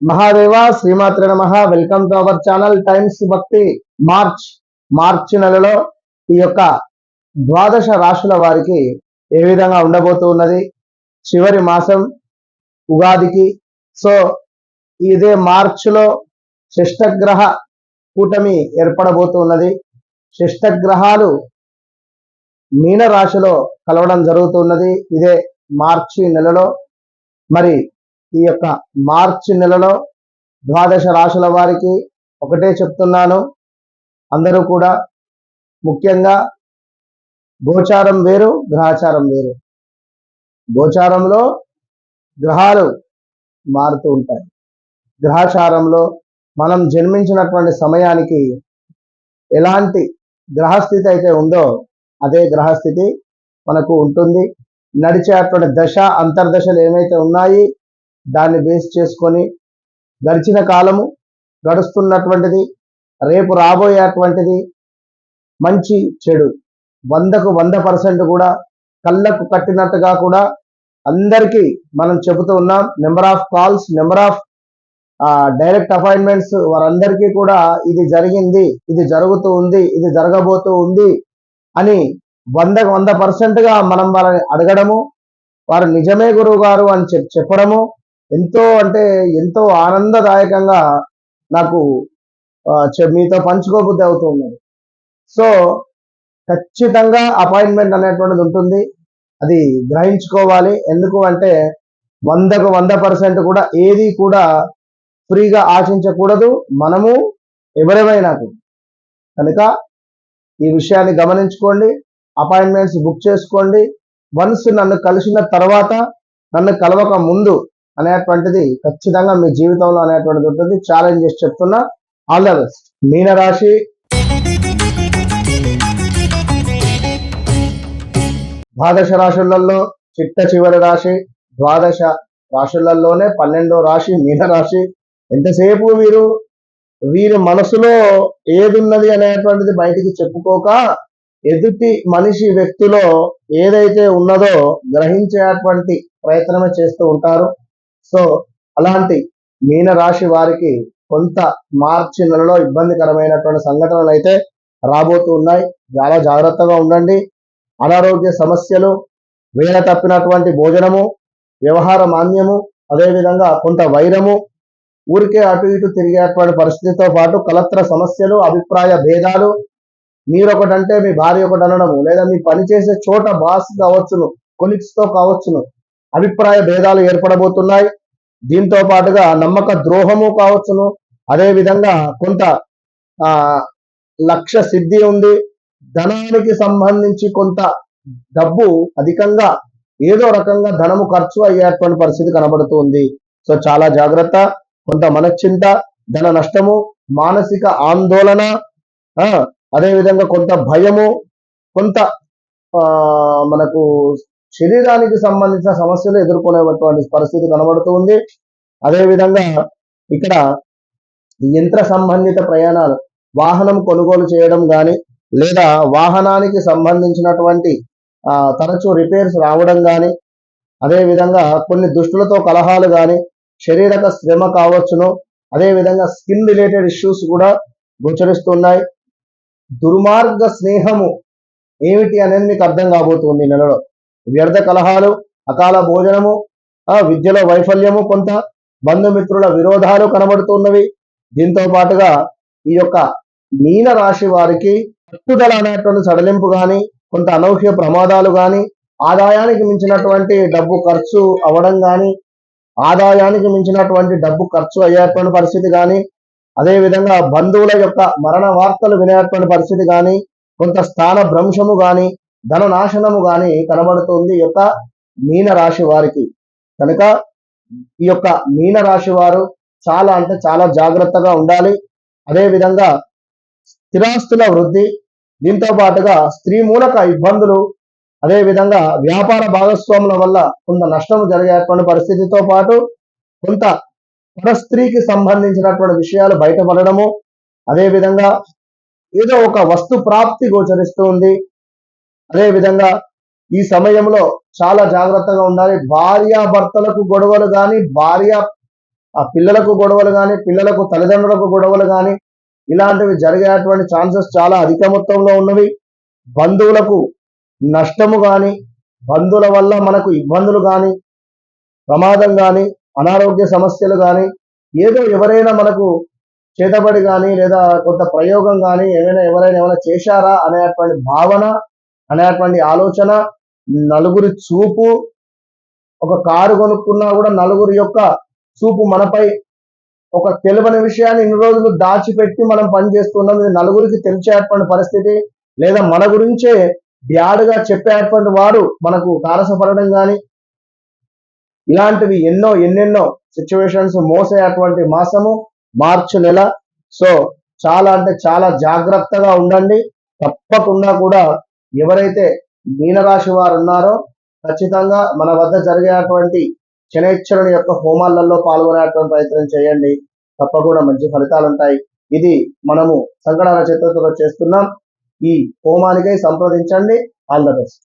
మహాదేవ శ్రీమాత్రే నమః. Welcome to our channel times భక్తి. మార్చి నెలలో ఈ యొక్క ద్వాదశ రాశుల వారికి ఏ విధంగా ఉండబోతూ ఉన్నది, చివరి మాసం ఉగాదికి. సో ఇదే మార్చిలో షష్టగ్రహ కూటమి ఏర్పడబోతూ ఉన్నది. షష్టగ్రహాలు మీన రాశిలో కలవడం జరుగుతున్నది ఇదే మార్చి నెలలో. మరి ఈ యొక్క మార్చి నెలలో ద్వాదశ రాశుల వారికి ఒకటే చెప్తున్నాను, అందరూ కూడా ముఖ్యంగా గోచారం వేరు, గ్రహచారం వేరు. గోచారంలో గ్రహాలు మారుతూ ఉంటాయి. గ్రహచారంలో మనం జన్మించినటువంటి సమయానికి ఎలాంటి గ్రహస్థితి అయితే ఉందో అదే గ్రహస్థితి మనకు ఉంటుంది. నడిచేటువంటి దశ అంతర్దశలు ఏమైతే ఉన్నాయి దాన్ని బేస్ చేసుకొని గడిచిన కాలము, గడుస్తున్నటువంటిది, రేపు రాబోయేటువంటిది, మంచి చెడు 100కు 100% కూడా కళ్ళకు కట్టినట్టుగా కూడా అందరికీ మనం చెబుతూ ఉన్నాం. Number of calls, number of direct appointments, వారందరికీ కూడా ఇది జరిగింది, ఇది జరుగుతూ ఉంది, ఇది జరగబోతూ ఉంది అని 100కు 100%గా మనం వాళ్ళని అడగడము, వారు నిజమే గురువు గారు అని చెప్పడము ఎంతో ఆనందదాయకంగా నాకు మీతో పంచుకోబుద్ధి అవుతూ ఉన్నది. సో ఖచ్చితంగా అపాయింట్మెంట్ అనేటువంటిది ఉంటుంది, అది గ్రహించుకోవాలి. ఎందుకు అంటే 100కు 100% కూడా ఏది కూడా ఫ్రీగా ఆశించకూడదు, మనము ఎవరైనా కనుక ఈ విషయాన్ని గమనించుకోండి. అపాయింట్మెంట్స్ బుక్ చేసుకోండి. వన్స్ నన్ను కలిసిన తర్వాత, నన్ను కలవక ముందు అనేటువంటిది ఖచ్చితంగా మీ జీవితంలో అనేటువంటిది ఉంటుంది. ఛాలెంజ్ చేసి చెప్తున్నా. All the best. మీనరాశి ద్వాదశ రాశులలో చిట్ట చివరి రాశి. ద్వాదశ రాశులలోనే 12వ రాశి మీనరాశి. ఎంతసేపు వీరి మనసులో ఏది ఉన్నది అనేటువంటిది బయటికి చెప్పుకోక ఎదుటి మనిషి వ్యక్తిలో ఏదైతే ఉన్నదో గ్రహించేటువంటి ప్రయత్నమే చేస్తూ ఉంటారు. సో అలాంటి మీన రాశి వారికి కొంత మార్చి నెలలో ఇబ్బందికరమైనటువంటి సంఘటనలు అయితే రాబోతూ ఉన్నాయి. చాలా జాగ్రత్తగా ఉండండి. అనారోగ్య సమస్యలు, వేళ తప్పినటువంటి భోజనము, వ్యవహార మాన్యము, అదేవిధంగా కొంత వైరము, ఊరికే అటు ఇటు తిరిగేటువంటి పరిస్థితితో పాటు కలత్ర సమస్యలు, అభిప్రాయ భేదాలు, మీరొకటంటే మీ భార్య ఒకటి అనడము, లేదా మీ పనిచేసే చోట బాస్ కావచ్చును, కొలీగ్స్ తో కావచ్చును, అభిప్రాయ భేదాలు ఏర్పడబోతున్నాయి. దీంతో పాటుగా నమ్మక ద్రోహము కావచ్చును. అదేవిధంగా కొంత లక్ష్య సిద్ధి ఉంది. ధనానికి సంబంధించి కొంత డబ్బు అధికంగా ఏదో రకంగా ధనము ఖర్చు అయ్యేటువంటి పరిస్థితి కనబడుతుంది. సో చాలా జాగ్రత్త. కొంత మనశ్చింత, ధన నష్టము, మానసిక ఆందోళన, అదేవిధంగా కొంత భయము, కొంత మనకు శరీరానికి సంబంధించిన సమస్యలు ఎదుర్కొనేటువంటి పరిస్థితి కనబడుతూ ఉంది. అదేవిధంగా ఇక్కడ యంత్ర సంబంధిత ప్రయాణాలు, వాహనం కొనుగోలు చేయడం కానీ, లేదా వాహనానికి సంబంధించినటువంటి తరచూ రిపేర్స్ రావడం కానీ, అదేవిధంగా కొన్ని దుష్టులతో కలహాలు కానీ, శారీరక శ్రమ కావచ్చును, అదేవిధంగా స్కిన్ రిలేటెడ్ ఇష్యూస్ కూడా గోచరిస్తున్నాయి. దుర్మార్గ స్నేహము ఏమిటి అనేది మీకు అర్థం కాబోతుంది నెలలో. వ్యర్థ కలహాలు, అకాల భోజనము, విద్యలో వైఫల్యము, కొంత బంధుమిత్రుల విరోధాలు కనబడుతున్నవి. దీంతో పాటుగా ఈ యొక్క మీన రాశి వారికి పట్టుదల అనేటువంటి సడలింపు కానీ, కొంత అనూహ్య ప్రమాదాలు కానీ, ఆదాయానికి మించినటువంటి డబ్బు ఖర్చు అవ్వడం కానీ, ఆదాయానికి మించినటువంటి డబ్బు ఖర్చు అయ్యేటువంటి పరిస్థితి కానీ, అదేవిధంగా బంధువుల యొక్క మరణ వార్తలు వినేటువంటి పరిస్థితి కానీ, కొంత స్థాన భ్రంశము కానీ, ధన నాశనము కానీ కనబడుతుంది ఈ యొక్క మీన రాశి వారికి. కనుక ఈ యొక్క మీన రాశి వారు చాలా జాగ్రత్తగా ఉండాలి. అదేవిధంగా స్థిరాస్తుల వృద్ధి, దీంతో పాటుగా స్త్రీ మూలక ఇబ్బందులు, అదేవిధంగా వ్యాపార భాగస్వాముల వల్ల కొంత నష్టం జరిగేటువంటి పరిస్థితితో పాటు కొంత పరస్త్రీకి సంబంధించినటువంటి విషయాలు బయటపడడము, అదేవిధంగా ఏదో ఒక వస్తు ప్రాప్తి గోచరిస్తూ ఉంది. అదేవిధంగా ఈ సమయంలో చాలా జాగ్రత్తగా ఉండాలి. భార్యాభర్తలకు గొడవలు కానీ, భార్య ఆ పిల్లలకు గొడవలు కానీ, పిల్లలకు తల్లిదండ్రులకు గొడవలు కానీ, ఇలాంటివి జరిగేటువంటి ఛాన్సెస్ చాలా అధిక మొత్తంలో ఉన్నవి. బంధువులకు నష్టము కానీ, బంధువుల వల్ల మనకు ఇబ్బందులు కానీ, ప్రమాదం కానీ, అనారోగ్య సమస్యలు కానీ, ఏదో ఎవరైనా మనకు చేతబడి కానీ, లేదా కొంత ప్రయోగం కానీ, ఎవరైనా ఏమైనా చేశారా అనేటువంటి భావన, అనేటువంటి ఆలోచన, నలుగురి చూపు, ఒక కారు కొనుక్కున్నా కూడా నలుగురి యొక్క చూపు మనపై, ఒక తెలియని విషయాన్ని ఇన్ని రోజులు దాచిపెట్టి మనం పని చేస్తున్నాం, ఇది నలుగురికి తెలిసేటువంటి పరిస్థితి, లేదా మన గురించే బ్యాడ్గా చెప్పేటువంటి వాడు మనకు తారసపడడం కానీ, ఇలాంటివి ఎన్నెన్నో సిచ్యువేషన్స్ మోసేటువంటి మాసము మార్చి నెల. సో చాలా అంటే చాలా జాగ్రత్తగా ఉండండి. తప్పకుండా కూడా ఎవరైతే మీనరాశి వారు ఉన్నారో ఖచ్చితంగా మన వద్ద జరిగేటువంటి శనైశ్వరుని యొక్క హోమాలలో పాల్గొనేటువంటి ప్రయత్నం చేయండి. తప్పకుండా మంచి ఫలితాలు ఉంటాయి. ఇది మనము సంకటహర చతుర్థితో చేస్తున్నాం. ఈ హోమానికై సంప్రదించండి. All the best.